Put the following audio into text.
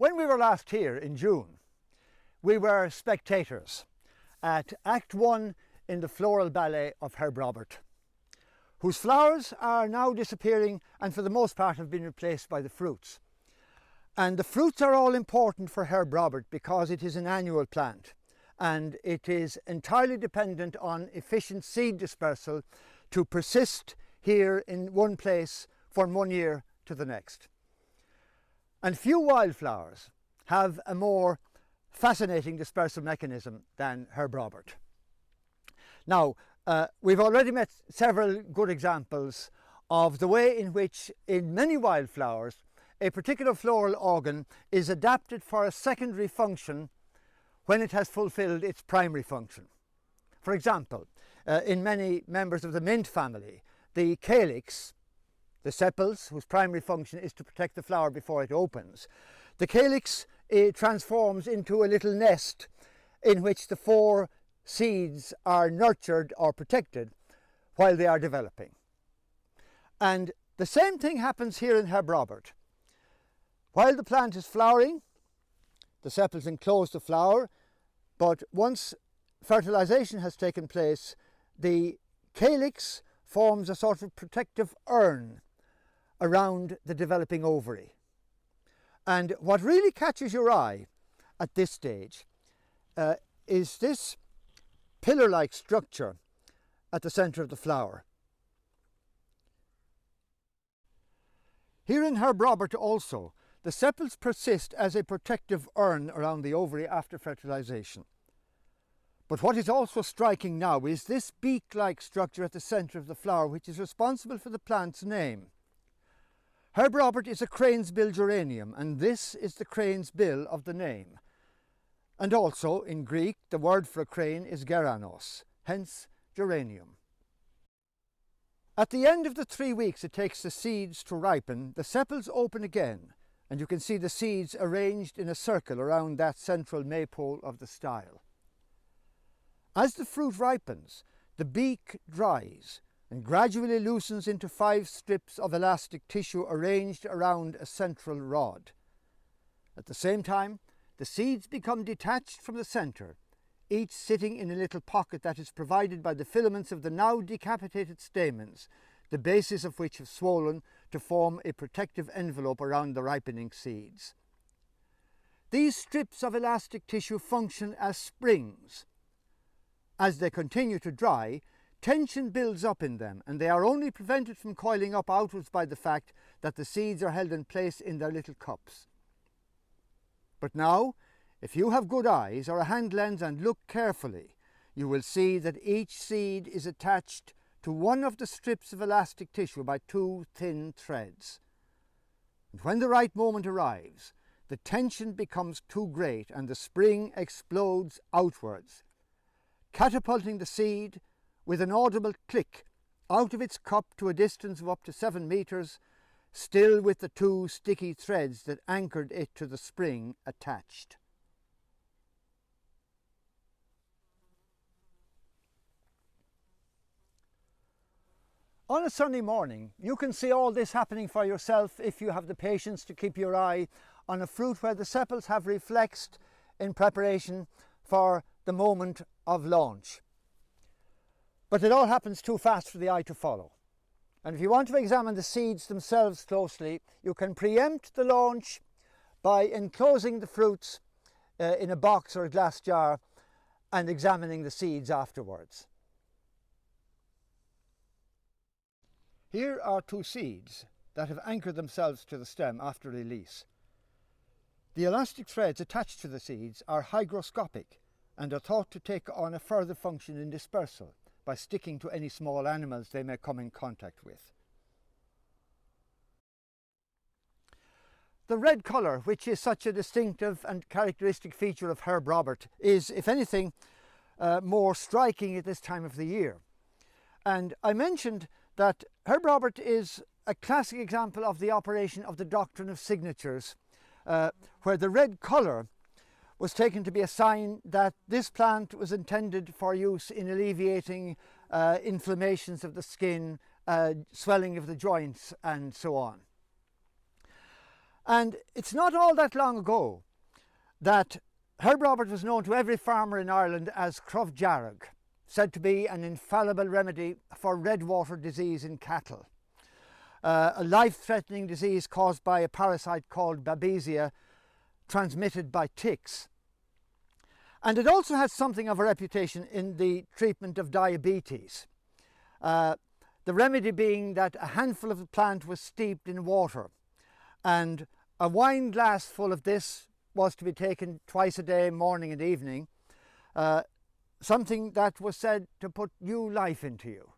When we were last here in June, we were spectators at Act 1 in the floral ballet of Herb Robert, whose flowers are now disappearing and for the most part have been replaced by the fruits. And the fruits are all important for Herb Robert because it is an annual plant and it is entirely dependent on efficient seed dispersal to persist here in one place from one year to the next. And few wildflowers have a more fascinating dispersal mechanism than Herb Robert. Now, we've already met several good examples of the way in which in many wildflowers a particular floral organ is adapted for a secondary function when it has fulfilled its primary function. For example, in many members of the mint family, the calyx, the sepals, whose primary function is to protect the flower before it opens, the calyx transforms into a little nest in which the 4 seeds are nurtured or protected while they are developing. And the same thing happens here in Herb Robert. While the plant is flowering, the sepals enclose the flower, but once fertilization has taken place, the calyx forms a sort of protective urn around the developing ovary. And what really catches your eye at this stage is this pillar-like structure at the center of the flower. Here in Herb Robert also, the sepals persist as a protective urn around the ovary after fertilization. But what is also striking now is this beak-like structure at the center of the flower, which is responsible for the plant's name. Herb Robert is a crane's bill geranium, and this is the crane's bill of the name. And also, in Greek, the word for a crane is geranos, hence geranium. At the end of the 3 weeks it takes the seeds to ripen, the sepals open again, and you can see the seeds arranged in a circle around that central maypole of the style. As the fruit ripens, the beak dries and gradually loosens into 5 strips of elastic tissue arranged around a central rod. At the same time, the seeds become detached from the center, each sitting in a little pocket that is provided by the filaments of the now decapitated stamens, the bases of which have swollen to form a protective envelope around the ripening seeds. These strips of elastic tissue function as springs. As they continue to dry, tension builds up in them, and they are only prevented from coiling up outwards by the fact that the seeds are held in place in their little cups. But now, if you have good eyes or a hand lens and look carefully, you will see that each seed is attached to one of the strips of elastic tissue by 2 thin threads. And when the right moment arrives, the tension becomes too great and the spring explodes outwards, catapulting the seed with an audible click out of its cup to a distance of up to 7 meters, still with the 2 sticky threads that anchored it to the spring attached. On a sunny morning, you can see all this happening for yourself if you have the patience to keep your eye on a fruit where the sepals have reflexed in preparation for the moment of launch. But it all happens too fast for the eye to follow. And if you want to examine the seeds themselves closely, you can preempt the launch by enclosing the fruits in a box or a glass jar and examining the seeds afterwards. Here are 2 seeds that have anchored themselves to the stem after release. The elastic threads attached to the seeds are hygroscopic and are thought to take on a further function in dispersal by sticking to any small animals they may come in contact with. The red colour, which is such a distinctive and characteristic feature of Herb Robert, is, if anything, more striking at this time of the year. And I mentioned that Herb Robert is a classic example of the operation of the doctrine of signatures, where the red colour was taken to be a sign that this plant was intended for use in alleviating inflammations of the skin, swelling of the joints, and so on. And it's not all that long ago that Herb Robert was known to every farmer in Ireland as Cruv Jarrag, said to be an infallible remedy for red water disease in cattle, a life-threatening disease caused by a parasite called Babesia, transmitted by ticks. And it also has something of a reputation in the treatment of diabetes. The remedy being that a handful of the plant was steeped in water, and a wine glass full of this was to be taken twice a day, morning and evening, something that was said to put new life into you.